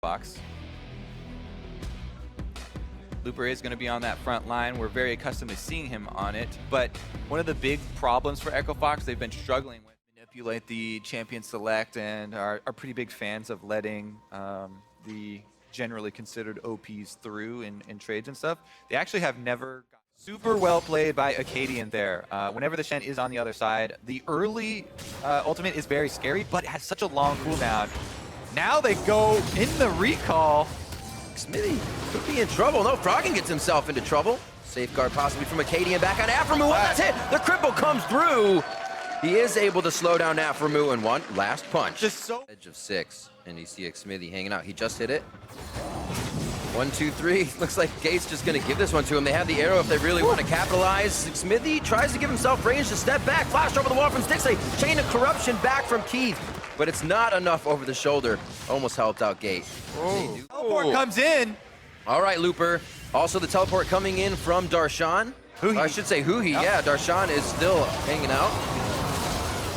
box. Looper is going to be on that front line. We're very accustomed to seeing him on it, but one of the big problems for Echo Fox, they've been struggling with manipulate the champion select and are pretty big fans of letting the generally considered OPs through in trades and stuff. They actually have never got super well played by Acadian there. Whenever the Shen is on the other side, the early ultimate is very scary, but it has such a long cooldown. Now they go in the recall. Smithy could be in trouble. No, Froggen gets himself into trouble. Safeguard possibly from Acadian back on Aframu. One last hit. The cripple comes through. He is able to slow down Aframu in one last punch. Just so edge of 6, and you see Smithy hanging out. He just hit it. 1, 2, 3. Looks like Gate's just going to give this one to him. They have the arrow if they really want to capitalize. Smithy tries to give himself range to step back. Flash over the wall from Stixley. Chain of corruption back from Keith. But it's not enough over the shoulder. Almost helped out Gate. teleport comes in. All right, Looper. Also the teleport coming in from Darshan. I should say Huhi. Yeah, Darshan is still hanging out.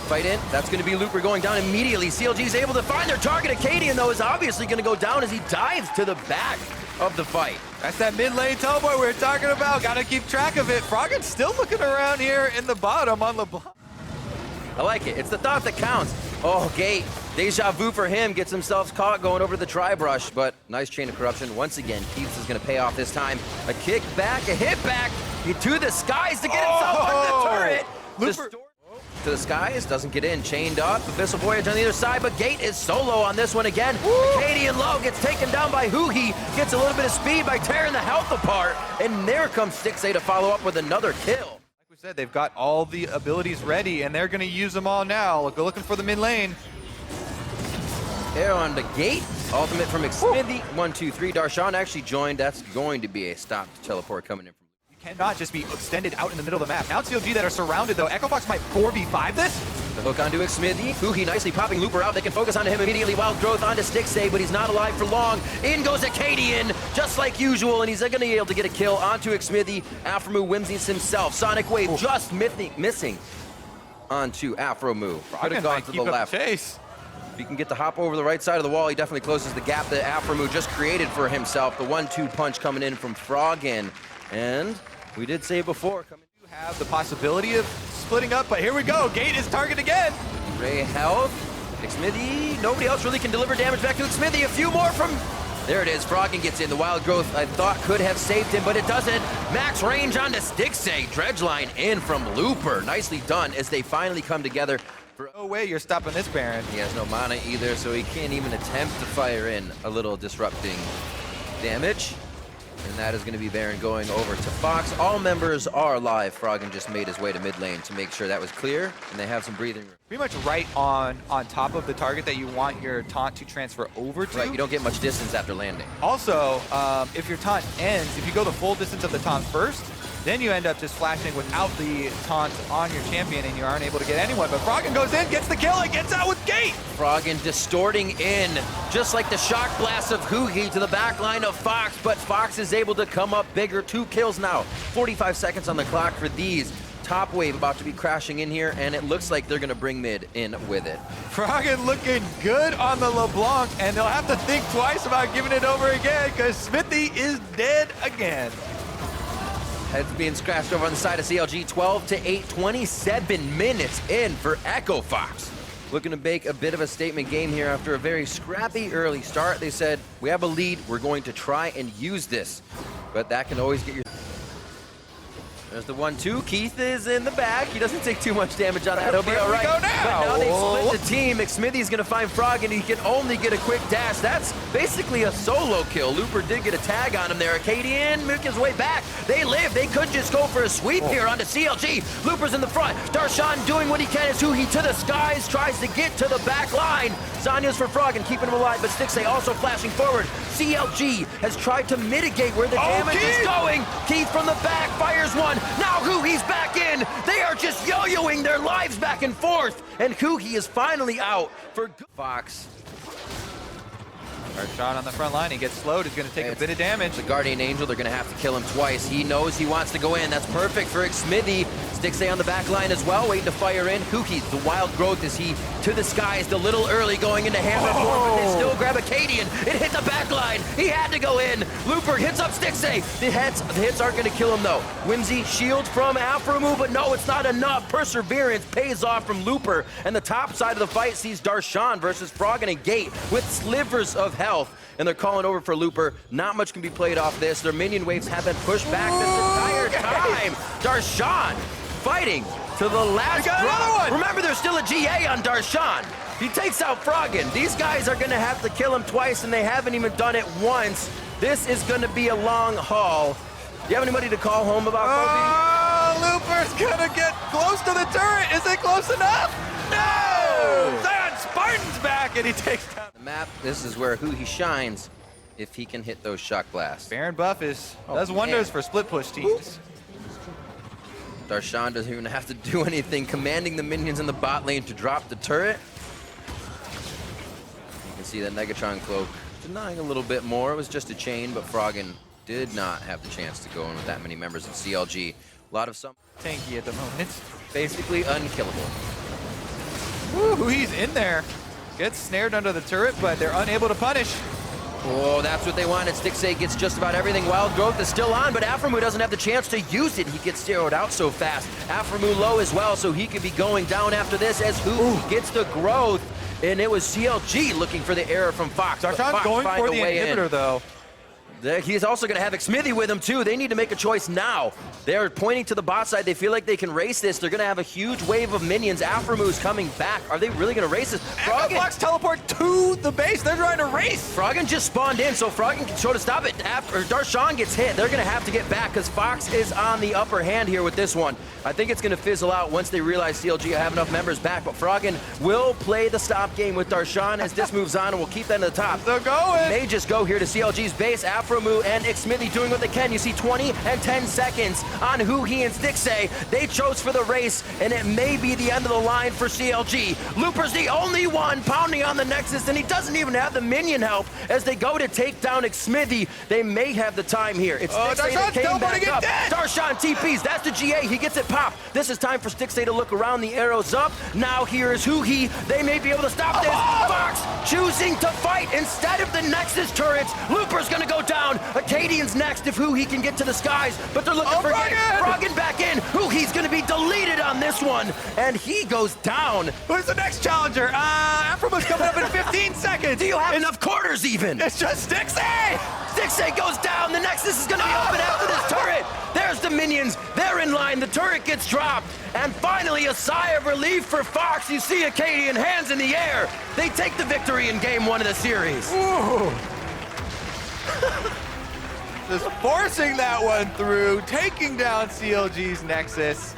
Fight in. That's going to be Looper going down immediately. CLG is able to find their target. Acadian, though, is obviously going to go down as he dives to the back of the fight. That's that mid lane teleport we were talking about. Got to keep track of it. Froggen's still looking around here in the bottom on LeBlanc. I like it. It's the thought that counts. Oh, Gate. Deja vu for him. Gets himself caught going over the tri-brush, but nice chain of corruption. Once again, Keiths is going to pay off this time. A kick back, a hit back. To the skies to get himself on the turret. Looper to the skies, doesn't get in. Chained up. Abyssal Voyage on the other side, but Gate is solo on this one again. Acadian low gets taken down by Huhi. Gets a little bit of speed by tearing the health apart. And there comes Stixley to follow up with another kill. Said they've got all the abilities ready and they're going to use them all now. Go looking for the mid lane. There on the Gate. Ultimate from Smithy. 1, 2, 3. Darshan actually joined. That's going to be a stop to teleport coming in from. You cannot just be extended out in the middle of the map. Now CLG that are surrounded though. Echo Fox might 4v5 this. The hook onto Smithy. Huhi nicely popping Looper out. They can focus onto him immediately. Wild growth onto Stixley, but he's not alive for long. In goes Acadian, just like usual, and he's going to be able to get a kill onto Smithy. Aframu wins this himself. Sonic Wave just missing onto Aframu. Could have gone to the left. Chase. If he can get the hop over the right side of the wall, he definitely closes the gap that Aframu just created for himself. The 1-2 punch coming in from Froggen. And we did say before, you have the possibility of splitting up, but here we go. Gate is target again. Ray health. Smithy. Nobody else really can deliver damage back to Smithy. A few more from. There it is. Froggen gets in. The wild growth I thought could have saved him, but it doesn't. Max range onto Stixley. Dredgeline in from Looper. Nicely done as they finally come together. No way you're stopping this Baron. He has no mana either, so he can't even attempt to fire in a little disrupting damage. And that is going to be Baron going over to Fox. All members are live. Froggen just made his way to mid lane to make sure that was clear, and they have some breathing room. Pretty much right on top of the target that you want your taunt to transfer over to. Right, you don't get much distance after landing. Also, if your taunt ends, if you go the full distance of the taunt first, then you end up just flashing without the taunt on your champion and you aren't able to get anyone. But Froggen goes in, gets the kill, and gets out with Gate. Froggen distorting in, just like the shock blast of Huhi to the back line of Fox, but Fox is able to come up bigger. 2 kills now. 45 seconds on the clock for these. Top wave about to be crashing in here, and it looks like they're going to bring mid in with it. Froggen looking good on the LeBlanc, and they'll have to think twice about giving it over again because Smithy is dead again. Heads being scratched over on the side of CLG. 12-8, 27 minutes in for Echo Fox. Looking to make a bit of a statement game here after a very scrappy early start. They said, we have a lead, we're going to try and use this. But that can always get your... There's the 1-2. Keith is in the back. He doesn't take too much damage on that. He'll be all right. But now they split the team. Smithy's going to find Froggen. He can only get a quick dash. That's basically a solo kill. Looper did get a tag on him there. Acadian making his way back. They live. They could just go for a sweep here onto CLG. Looper's in the front. Darshan doing what he can as Huhi to the skies. Tries to get to the back line. Zanya's for Froggen, keeping him alive, but Stixley also flashing forward. CLG has tried to mitigate where the damage is going. Keith from the back fires one. Now Huhi's back in. They are just yo-yoing their lives back and forth. And Huhi is finally out for Fox. Darshan on the front line, he gets slowed, he's gonna take a bit of damage. The Guardian Angel, they're gonna have to kill him twice. He knows he wants to go in. That's perfect for Xmithy. Stixxay on the back line as well, waiting to fire in. Huki, the wild growth, is he to the skies, a little early going into hammer form, but they still grab Acadian. It hit the back line. He had to go in. Looper hits up Stixxay. The hits aren't gonna kill him though. Whimsy shield from Aframu, but no, it's not enough. Perseverance pays off from Looper, and the top side of the fight sees Darshan versus Froggen and Gate with slivers of health, and they're calling over for Looper. Not much can be played off this. Their minion waves have been pushed back this entire time. Darshan fighting to the last drop. Remember, there's still a GA on Darshan. He takes out Froggen. These guys are gonna have to kill him twice, and they haven't even done it once. This is gonna be a long haul. Do you have anybody to call home about Kobe? Looper's gonna get close to the turret. Is it close enough? No! Zion Spartan's back, and he takes down The map, this is where he shines if he can hit those shock blasts. Baron buff does wonders for split push teams. Darshan doesn't even have to do anything, commanding the minions in the bot lane to drop the turret. You can see that Negatron cloak denying a little bit more. It was just a chain, but Froggen did not have the chance to go in with that many members of CLG. A lot of some Tanky at the moment. It's basically unkillable. woo, he's in there. Gets snared under the turret, but they're unable to punish. Oh, that's what they wanted. Stixxay gets just about everything. Wild Growth is still on, but Aframu doesn't have the chance to use it. He gets zeroed out so fast. Aframu low as well, so he could be going down after this as Huki gets the growth. And it was CLG looking for the error from Fox. Darshan's going for the inhibitor, though. He's also going to have Xmithy with him, too. They need to make a choice now. They're pointing to the bot side. They feel like they can race this. They're going to have a huge wave of minions. Aframu's coming back. Are they really going to race this? Froggen teleport to the base. They're trying to race. Froggen just spawned in, so Froggen can show to stop it. After Darshan gets hit, they're going to have to get back because Fox is on the upper hand here with this one. I think it's going to fizzle out once they realize CLG have enough members back, but Froggen will play the stop game with Darshan as this moves on, and we'll keep that to the top. They're going. May just go here to CLG's base. Aframu and Xmithy doing what they can. You see 20 and 10 seconds on Huki and Stixxay. They chose for the race, and it may be the end of the line for CLG. Looper's the only one pounding on the Nexus, and he doesn't even have the minion help as they go to take down Xmithy. They may have the time here. It's Stixxay that came back up. Darshan TPs. That's the GA. He gets it popped. This is time for Stixxay to look around. The arrow's up. Now here is Huki. They may be able to stop this. Fox choosing to fight instead of the Nexus turrets. Looper's gonna go down. Acadian's next if Huki can get to the skies, but they're looking for Froggen back in. Huki's gonna be deleted on this one, and he goes down. Who's the next challenger? Aframu's coming up in 15 seconds. Do you have enough quarters even? It's just Stixxay! Stixxay goes down. The Nexus is gonna be open after this turret. There's the minions. They're in line. The turret gets dropped. And finally, a sigh of relief for Fox. You see Acadian hands in the air. They take the victory in game 1 of the series. Ooh. Just forcing that one through, taking down CLG's Nexus.